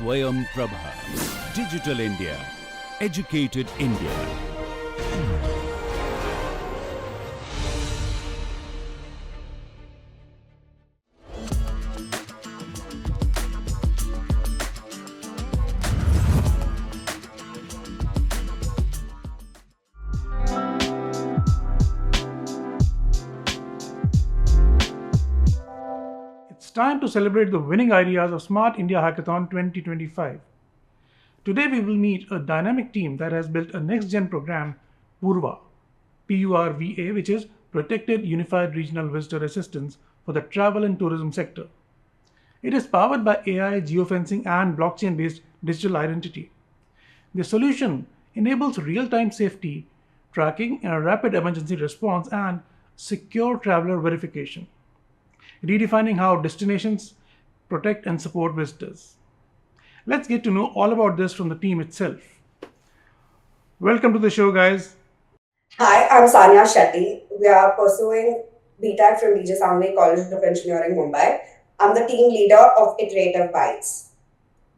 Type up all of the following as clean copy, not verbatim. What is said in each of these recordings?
Swayam Prabha. Digital India. Educated India. It's time to celebrate the winning ideas of Smart India Hackathon 2025. Today we will meet a dynamic team that has built a next-gen program, Purva, Purva, which is Protected Unified Regional Visitor Assistance for the travel and tourism sector. It is powered by AI, geofencing, and blockchain-based digital identity. The solution enables real-time safety tracking, rapid emergency response, and secure traveler verification, redefining how destinations protect and support visitors. Let's get to know all about this from the team itself. Welcome to the show, guys. Hi, I'm Sanya Shetty. We are pursuing BTech from DJ Samve College of Engineering, Mumbai. I'm the team leader of Iterative Bytes.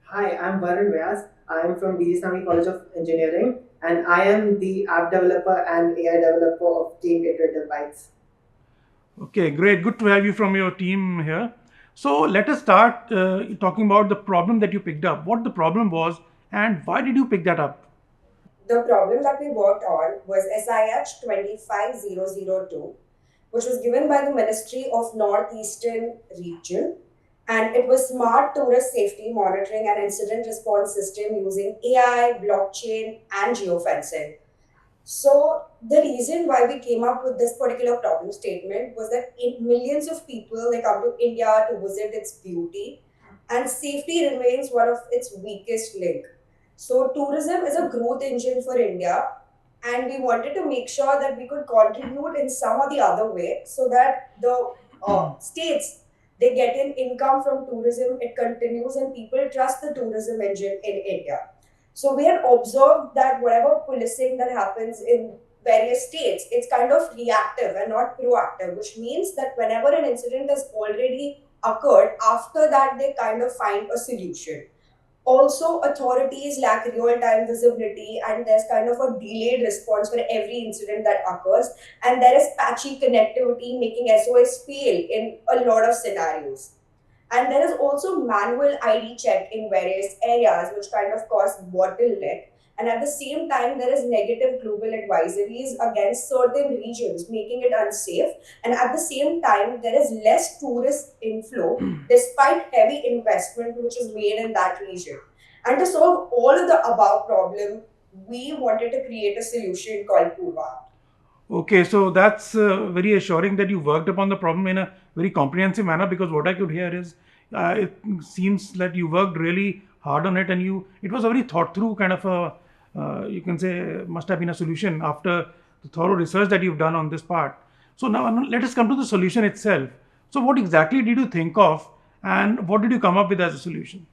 Hi, I'm Varun Vyas. I am from DG College of Engineering and I am the app developer and AI developer of Team Iterative Bytes. Okay, great. Good to have you from your team here. So let us start talking about the problem that you picked up. What the problem was and why did you pick that up? The problem that we worked on was SIH 25002, which was given by the Ministry of Northeastern Region. And it was smart tourist safety monitoring and incident response system using AI, blockchain, and geofencing. So the reason why we came up with this particular problem statement was that millions of people, they come to India to visit its beauty, and safety remains one of its weakest link. So tourism is a growth engine for India, and we wanted to make sure that we could contribute in some or the other way so that the states, they get in income from tourism, it continues, and people trust the tourism engine in India. So we had observed that whatever policing that happens in various states, it's kind of reactive and not proactive, which means that whenever an incident has already occurred, after that they kind of find a solution. Also, authorities lack real-time visibility and there's kind of a delayed response for every incident that occurs. And there is patchy connectivity making SOS fail in a lot of scenarios. And there is also manual ID check in various areas, which kind of cause bottleneck. And at the same time, there is negative global advisories against certain regions, making it unsafe. And at the same time, there is less tourist inflow despite heavy investment which is made in that region. And to solve all of the above problem, we wanted to create a solution called Purva. Okay, so that's very assuring that you worked upon the problem in a very comprehensive manner, because what I could hear is it seems that you worked really hard on it and it was a very thought through kind of a, you can say, must have been a solution after the thorough research that you've done on this part. So now let us come to the solution itself. So what exactly did you think of and what did you come up with as a solution?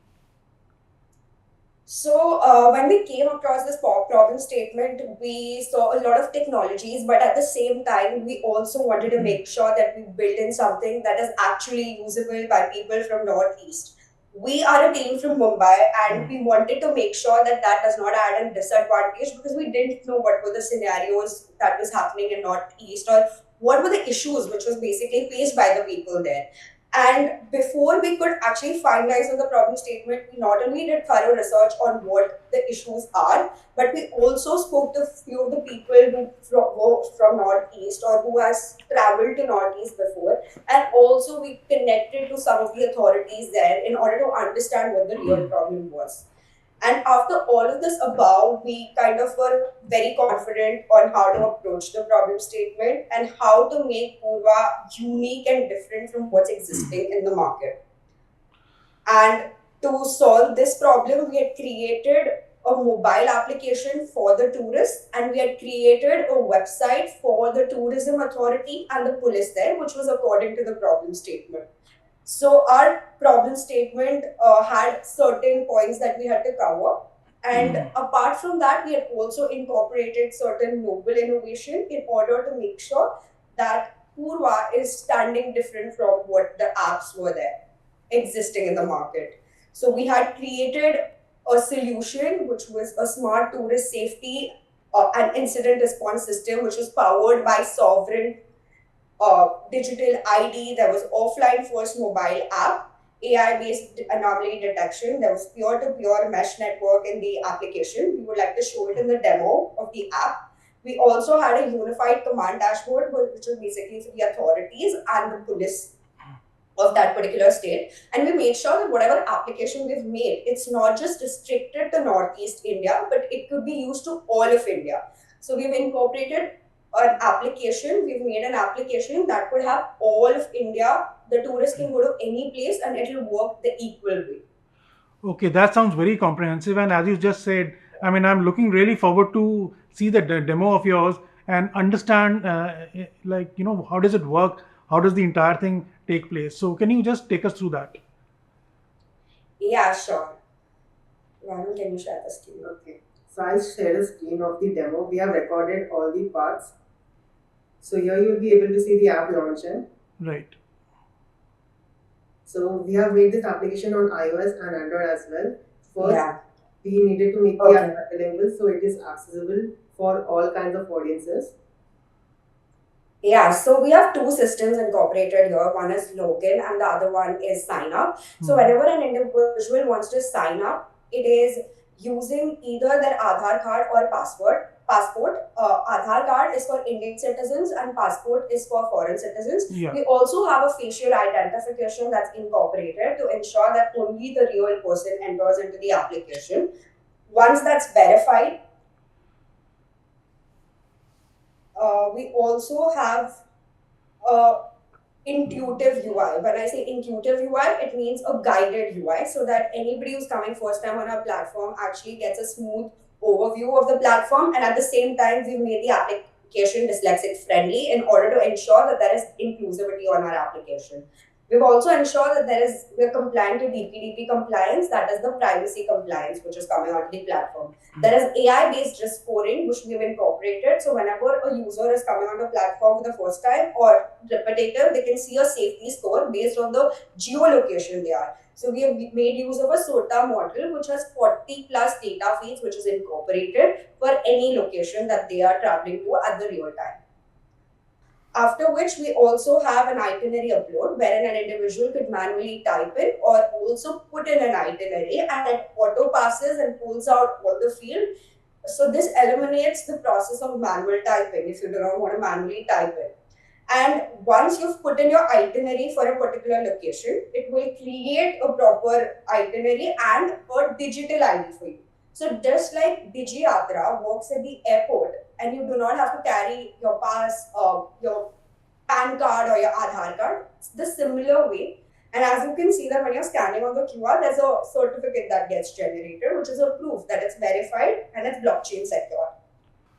So when we came across this problem statement, we saw a lot of technologies, but at the same time, we also wanted to make sure that we build in something that is actually usable by people from Northeast. We are a team from Mumbai and we wanted to make sure that that does not add a disadvantage, because we didn't know what were the scenarios that was happening in Northeast or what were the issues which was basically faced by the people there. And before we could actually finalize on the problem statement, we not only did thorough research on what the issues are, but we also spoke to a few of the people who were from Northeast or who has traveled to Northeast before. And also we connected to some of the authorities there in order to understand what the real problem was. And after all of this above, we kind of were very confident on how to approach the problem statement and how to make Purva unique and different from what's existing in the market. And to solve this problem, we had created a mobile application for the tourists, and we had created a website for the tourism authority and the police there, which was according to the problem statement. So our problem statement had certain points that we had to cover. And apart from that, we had also incorporated certain novel innovation in order to make sure that Purva is standing different from what the apps were there existing in the market. So we had created a solution which was a smart tourist safety and incident response system, which was powered by sovereign digital ID. There was offline first mobile app, AI-based anomaly detection. There was peer-to-peer mesh network in the application. We would like to show it in the demo of the app. We also had a unified command dashboard, which was basically for the authorities and the police of that particular state. And we made sure that whatever application we've made, it's not just restricted to Northeast India, but it could be used to all of India. So we've incorporated an application, we've made an application that could have all of India. The tourist can go to any place and it will work the equal way. Okay, that sounds very comprehensive. And as you just said, I mean, I'm looking really forward to see the demo of yours and understand, like, how does it work? How does the entire thing take place? So, can you just take us through that? Yeah, sure. Varun, can you share the screen? Okay. So I'll share a screen of the demo. We have recorded all the parts. So here you will be able to see the app launching. Right. So we have made this application on iOS and Android as well. First, Yeah. we needed to make the app bilingual so it is accessible for all kinds of audiences. Yeah, so we have two systems incorporated here. One is login and the other one is sign up. So whenever an individual wants to sign up, it is using either their Aadhaar card or passport. Aadhaar card is for Indian citizens and passport is for foreign citizens. Yeah. We also have a facial identification that's incorporated to ensure that only the real person enters into the application. Once that's verified, we also have intuitive UI. When I say intuitive UI, it means a guided UI so that anybody who's coming first time on our platform actually gets a smooth overview of the platform. And at the same time, we've made the application dyslexic friendly in order to ensure that there is inclusivity on our application. We've also ensured that we're compliant to DPDP compliance, that is the privacy compliance, which is coming onto the platform. There is AI-based risk scoring, which we've incorporated. So whenever a user is coming onto the platform for the first time or repetitive, they can see a safety score based on the geolocation they are. So we have made use of a SOTA model, which has 40 plus data feeds, which is incorporated for any location that they are traveling to at the real time. After which we also have an itinerary upload wherein an individual could manually type in or also put in an itinerary and it auto passes and pulls out all the field. So this eliminates the process of manual typing if you do not want to manually type it. And once you've put in your itinerary for a particular location, it will create a proper itinerary and a digital ID for you. So just like DigiYatra works at the airport and you do not have to carry your pass, your PAN card or your Aadhaar card, it's the similar way. And as you can see that when you're scanning on the QR, there's a certificate that gets generated, which is a proof that it's verified and it's blockchain secure.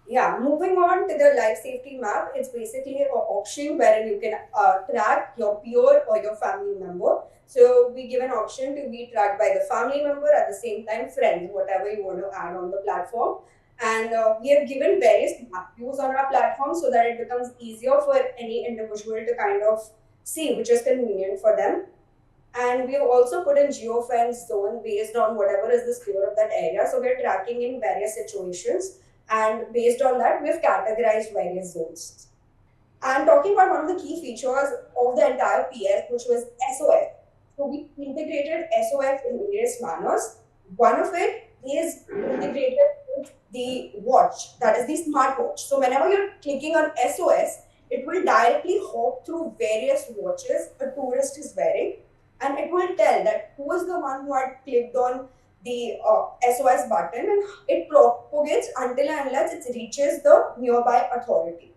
Yeah, moving on to the life safety map, it's basically an option wherein you can track your peer or your family member. So we give an option to be tracked by the family member, at the same time friends, whatever you want to add on the platform. And we have given various map views on our platform so that it becomes easier for any individual to kind of see which is convenient for them. And we have also put in geofence zone based on whatever is the score of that area. So we're tracking in various situations. And based on that, we've categorized various zones. And talking about one of the key features of the entire PS, which was SOS. So we integrated SOS in various manners. One of it is integrated with the watch, that is the smartwatch. So whenever you're clicking on SOS, it will directly hop through various watches a tourist is wearing, and it will tell that who is the one who had clicked on the SOS button, and it propagates until and unless it reaches the nearby authority.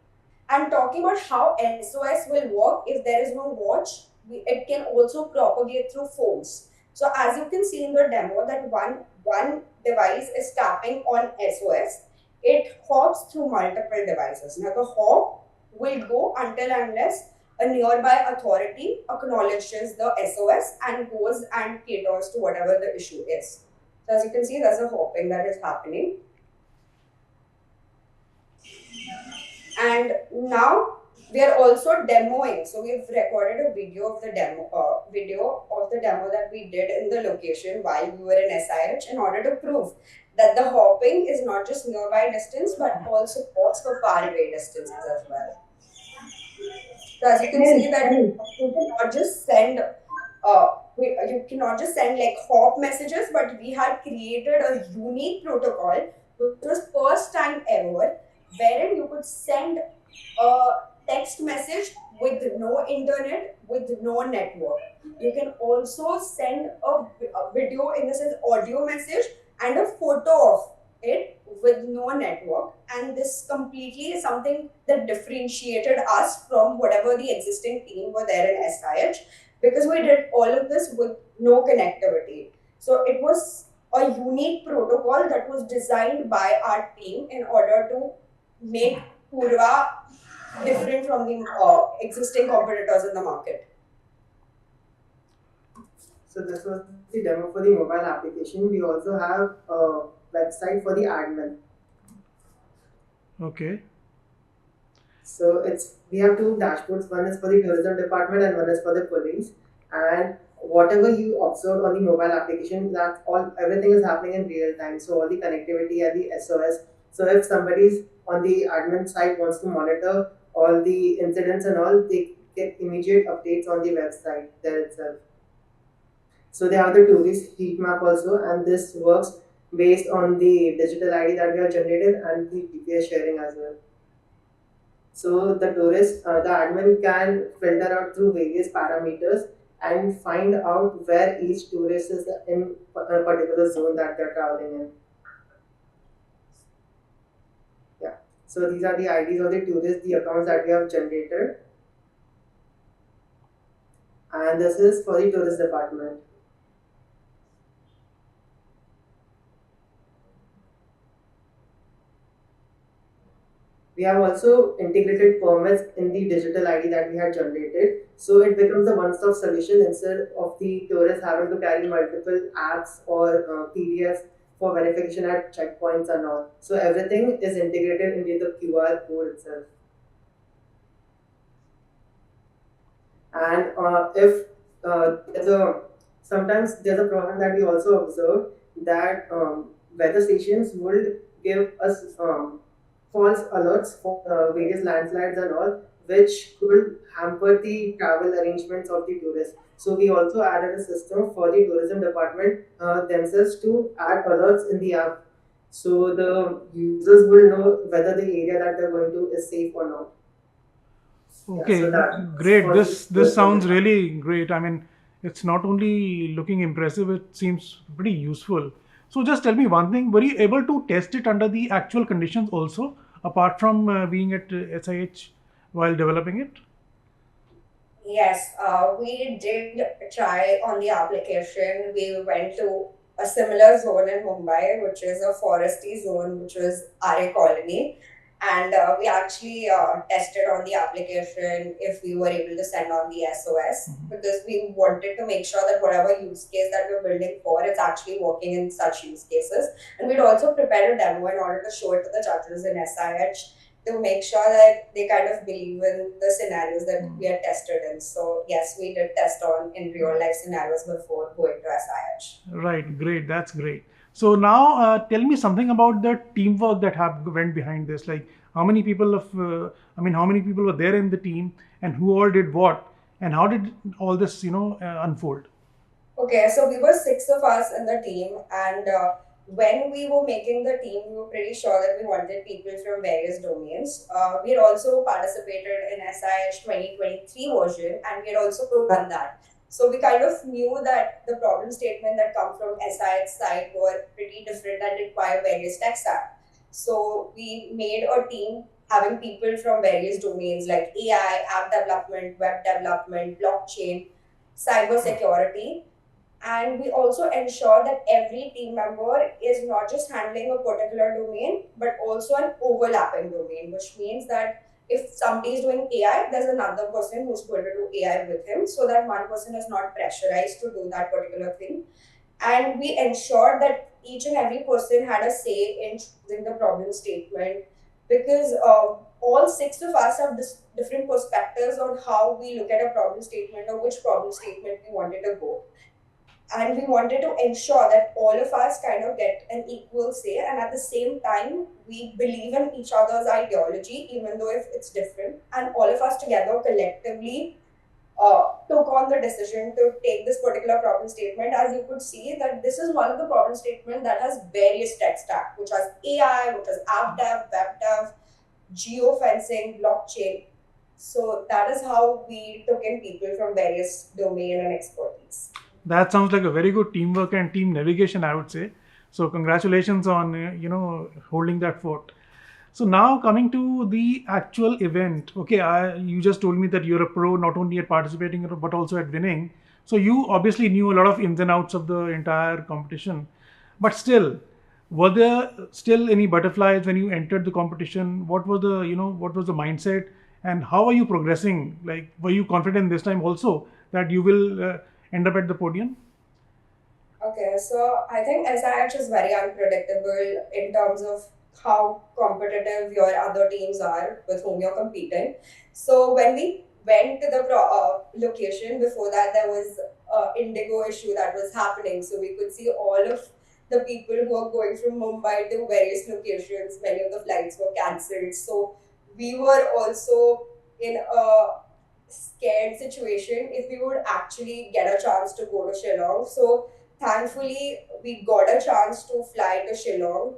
And talking about how SOS will work if there is no watch, it can also propagate through phones. So as you can see in the demo that one device is tapping on SOS, it hops through multiple devices. Now the hop will go until and unless a nearby authority acknowledges the SOS and goes and caters to whatever the issue is. So as you can see, there's a hopping that is happening. And now We are also demoing. So we've recorded a video of the demo that we did in the location while we were in SIH in order to prove that the hopping is not just nearby distance but also works for far away distances as well. So as you can see that you cannot just send you cannot just send like hop messages, but we had created a unique protocol which was first time ever, wherein you could send a text message with no internet, with no network. You can also send a video, in the sense audio message, and a photo of it with no network. And this completely is something that differentiated us from whatever the existing team were there in SIH, because we did all of this with no connectivity. So it was a unique protocol that was designed by our team in order to make Purva different from the existing competitors in the market. So this was the demo for the mobile application. We also have a website for the admin. Okay. So we have two dashboards. One is for the tourism department and one is for the police. And whatever you observe on the mobile application, everything is happening in real time. So all the connectivity and the SOS. So if somebody's on the admin side wants to monitor all the incidents and all, they get immediate updates on the website there itself. So they have the tourist heat map also, and this works based on the digital ID that we have generated and the GPS sharing as well. So the admin can filter out through various parameters and find out where each tourist is in a particular zone that they're traveling in. Yeah. So these are the IDs of the tourists, the accounts that we have generated. And this is for the tourist department. We have also integrated permits in the digital ID that we had generated. So it becomes a one-stop solution instead of the tourists having to carry multiple apps or PDFs for verification at checkpoints and all. So everything is integrated into the QR code itself. And sometimes there's a problem that we also observe that weather stations will give us false alerts for various landslides and all, which could hamper the travel arrangements of the tourists. So we also added a system for the tourism department themselves to add alerts in the app, so the users will know whether the area that they're going to is safe or not. Okay, Yeah, so great. This sounds really great. I mean, it's not only looking impressive, it seems pretty useful. So just tell me one thing, were you able to test it under the actual conditions also, apart from being at SIH while developing it? Yes, we did try on the application. We went to a similar zone in Mumbai, which is a foresty zone, which was RA Colony. And we actually tested on the application if we were able to send on the SOS, because we wanted to make sure that whatever use case that we're building for, it's actually working in such use cases. And we'd also prepared a demo in order to show it to the judges in SIH to make sure that they kind of believe in the scenarios that we had tested in. So yes, we did test on in real life scenarios before going to SIH. Right, great. That's great. So now tell me something about the teamwork that went behind this. Like how many people how many people were there in the team, and who all did what, and how did all this unfold? Okay, so we were 6 of us in the team, and when we were making the team, we were pretty sure that we wanted people from various domains. We had also participated in SIH 2023 version, and we had also done that. So we kind of knew that the problem statement that come from SIH side were pretty different and require various tech stack. So we made a team having people from various domains like AI, app development, web development, blockchain, cyber security. And we also ensure that every team member is not just handling a particular domain, but also an overlapping domain, which means that if somebody is doing AI, there's another person who's going to do AI with him, so that one person is not pressurized to do that particular thing. And we ensured that each and every person had a say in choosing the problem statement, because all six of us have different perspectives on how we look at a problem statement or which problem statement we wanted to go. And we wanted to ensure that all of us kind of get an equal say, and at the same time we believe in each other's ideology even though if it's different, and all of us together collectively took on the decision to take this particular problem statement. As you could see that this is one of the problem statement that has various tech stack, which has AI, which has app dev, web dev, geofencing, blockchain. So that is how we took in people from various domain and expertise. That sounds like a very good teamwork and team navigation, I would say. So congratulations on holding that fort. So now coming to the actual event. Okay, you just told me that you're a pro not only at participating but also at winning. So you obviously knew a lot of ins and outs of the entire competition. But still, were there still any butterflies when you entered the competition? What was the what was the mindset, and how are you progressing? Like, were you confident this time also that you will end up at the podium? Okay, so I think SIH is very unpredictable in terms of how competitive your other teams are with whom you're competing. So when we went to the location, before that there was indigo issue that was happening. So we could see all of the people who are going from Mumbai to various locations. Many of the flights were cancelled. So we were also in a scared situation if we would actually get a chance to go to Shillong. So thankfully, we got a chance to fly to Shillong,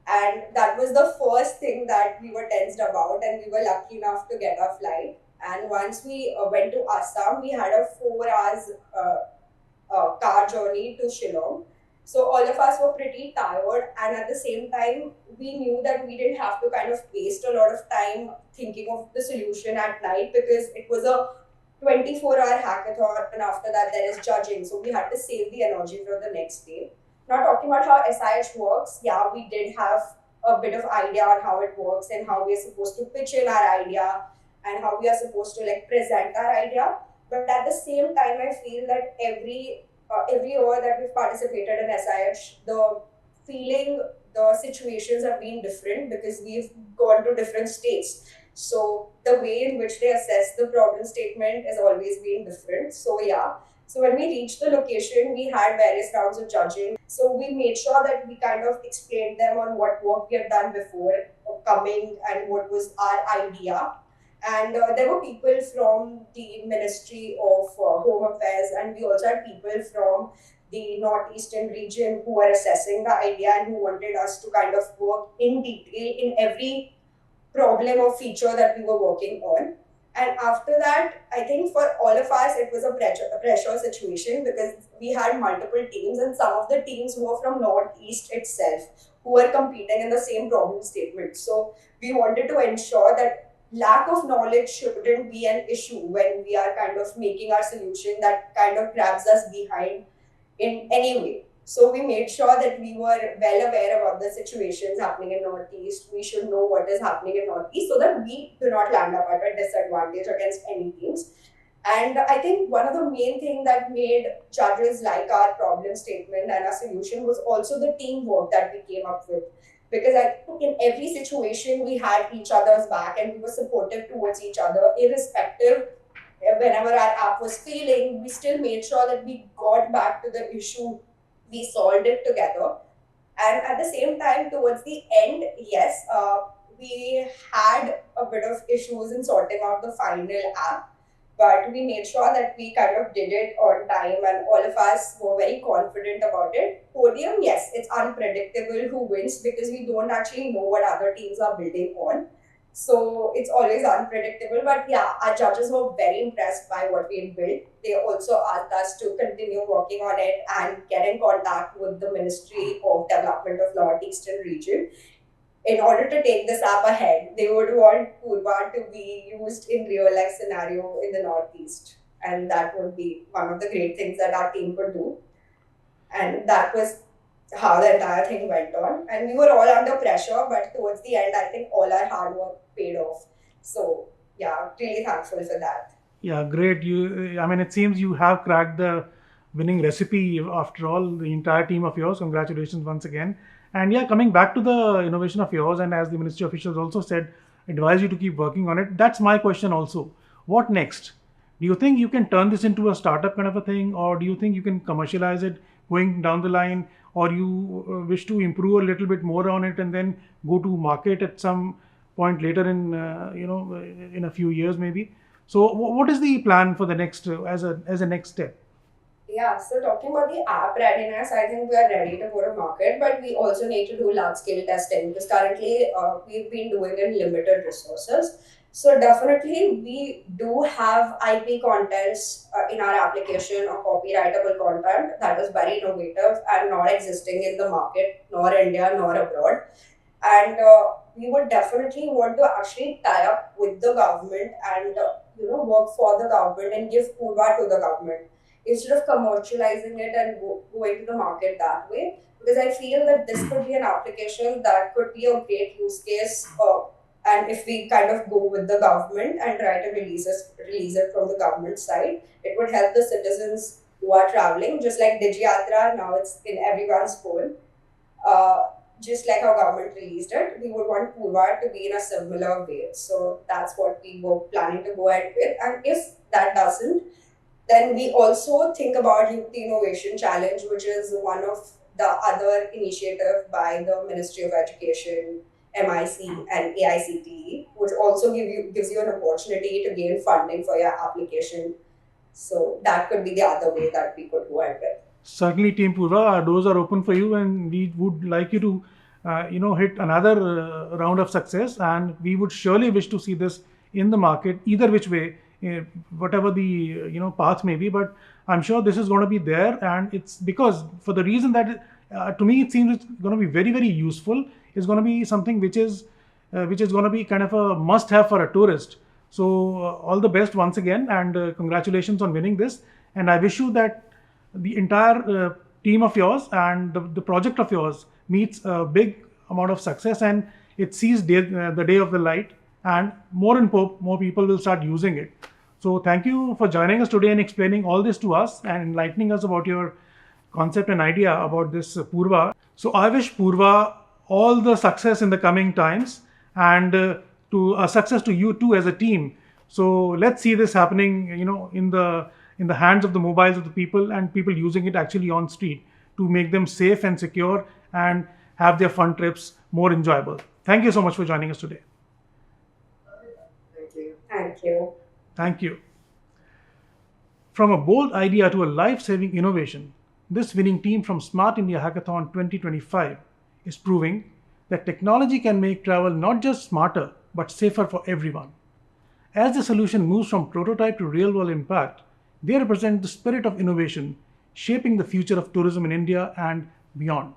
and that was the first thing that we were tensed about, and we were lucky enough to get our flight. And once we went to Assam, we had a 4 hours car journey to Shillong. So all of us were pretty tired, and at the same time, we knew that we didn't have to kind of waste a lot of time thinking of the solution at night, because it was a 24-hour hackathon, and after that there is judging. So we had to save the energy for the next day. Now talking about how SIH works, yeah, we did have a bit of idea on how it works and how we are supposed to pitch in our idea and how we are supposed to like present our idea. But at the same time, I feel that every year that we've participated in SIH, the feeling, the situations have been different because we've gone to different states. So the way in which they assess the problem statement has always been different. So yeah. So when we reached the location, we had various rounds of judging. So we made sure that we kind of explained them on what work we had done before coming and what was our idea. And there were people from the Ministry of Home Affairs, and we also had people from the Northeastern region who were assessing the idea and who wanted us to kind of work in detail in every problem or feature that we were working on. And after that, I think for all of us, it was a pressure situation because we had multiple teams, and some of the teams who were from Northeast itself who were competing in the same problem statement. So we wanted to ensure that lack of knowledge shouldn't be an issue when we are kind of making our solution that kind of grabs us behind in any way. So we made sure that we were well aware about the situations happening in Northeast. We should know what is happening in Northeast so that we do not land up at a disadvantage against any teams. And I think one of the main things that made judges like our problem statement and our solution was also the teamwork that we came up with. Because I think in every situation we had each other's back and we were supportive towards each other, irrespective. Whenever our app was failing, we still made sure that we got back to the issue, we solved it together. And at the same time, towards the end, yes, we had a bit of issues in sorting out the final app, but we made sure that we kind of did it on time and all of us were very confident about it. Podium, yes, it's unpredictable who wins because we don't actually know what other teams are building on. So it's always unpredictable. But yeah, our judges were very impressed by what we had built. They also asked us to continue working on it and get in contact with the Ministry of Development of Northeastern Region. In order to take this app ahead, they would want Purva to be used in real life scenario in the Northeast. And that would be one of the great things that our team could do. And that was how the entire thing went on. And we were all under pressure, but towards the end, I think all our hard work paid off. So yeah, really thankful for that. Yeah, great. It seems you have cracked the winning recipe after all, the entire team of yours. Congratulations once again. And yeah, coming back to the innovation of yours, and as the ministry officials also said, advise you to keep working on it. That's my question also. What next? Do you think you can turn this into a startup kind of a thing, or do you think you can commercialize it going down the line, or you wish to improve a little bit more on it and then go to market at some point later in in a few years maybe? So what is the plan for the next as a next step? Yeah, so talking about the app readiness, I think we are ready to go to market, but we also need to do large scale testing because currently we've been doing in limited resources. So definitely we do have IP contents in our application or copyrightable content that is very innovative and not existing in the market, nor India, nor abroad. And we would definitely want to actually tie up with the government and work for the government and give Purva to the government instead of commercializing it and going to the market that way. Because I feel that this could be an application that could be a great use case. And if we kind of go with the government and try to release it from the government side, it would help the citizens who are traveling, just like Digiyatra, now it's in everyone's phone. Just like how government released it, we would want Purva to be in a similar way. So that's what we were planning to go ahead with. And if that doesn't, then we also think about Youth Innovation Challenge, which is one of the other initiative by the Ministry of Education, MIC and AICTE, which also gives you an opportunity to gain funding for your application. So that could be the other way that we could go ahead with. Certainly, Team Purva, our doors are open for you, and we would like you to, hit another round of success. And we would surely wish to see this in the market, either which way, whatever the path may be. But I'm sure this is going to be there, and it's because for the reason that to me it seems it's going to be very, very useful. It's going to be something which is going to be kind of a must-have for a tourist. So all the best once again, and congratulations on winning this. And I wish you that the entire team of yours and the project of yours meets a big amount of success, and it sees the day of the light, and more and more people will start using it. So thank you for joining us today and explaining all this to us and enlightening us about your concept and idea about this Purva. So I wish Purva all the success in the coming times, and to a success to you too as a team. So let's see this happening, in the hands of the mobiles of the people, and people using it actually on street to make them safe and secure and have their fun trips more enjoyable. Thank you so much for joining us today. Thank you. Thank you. Thank you. From a bold idea to a life-saving innovation, this winning team from Smart India Hackathon 2025 is proving that technology can make travel not just smarter, but safer for everyone. As the solution moves from prototype to real-world impact, they represent the spirit of innovation, shaping the future of tourism in India and beyond.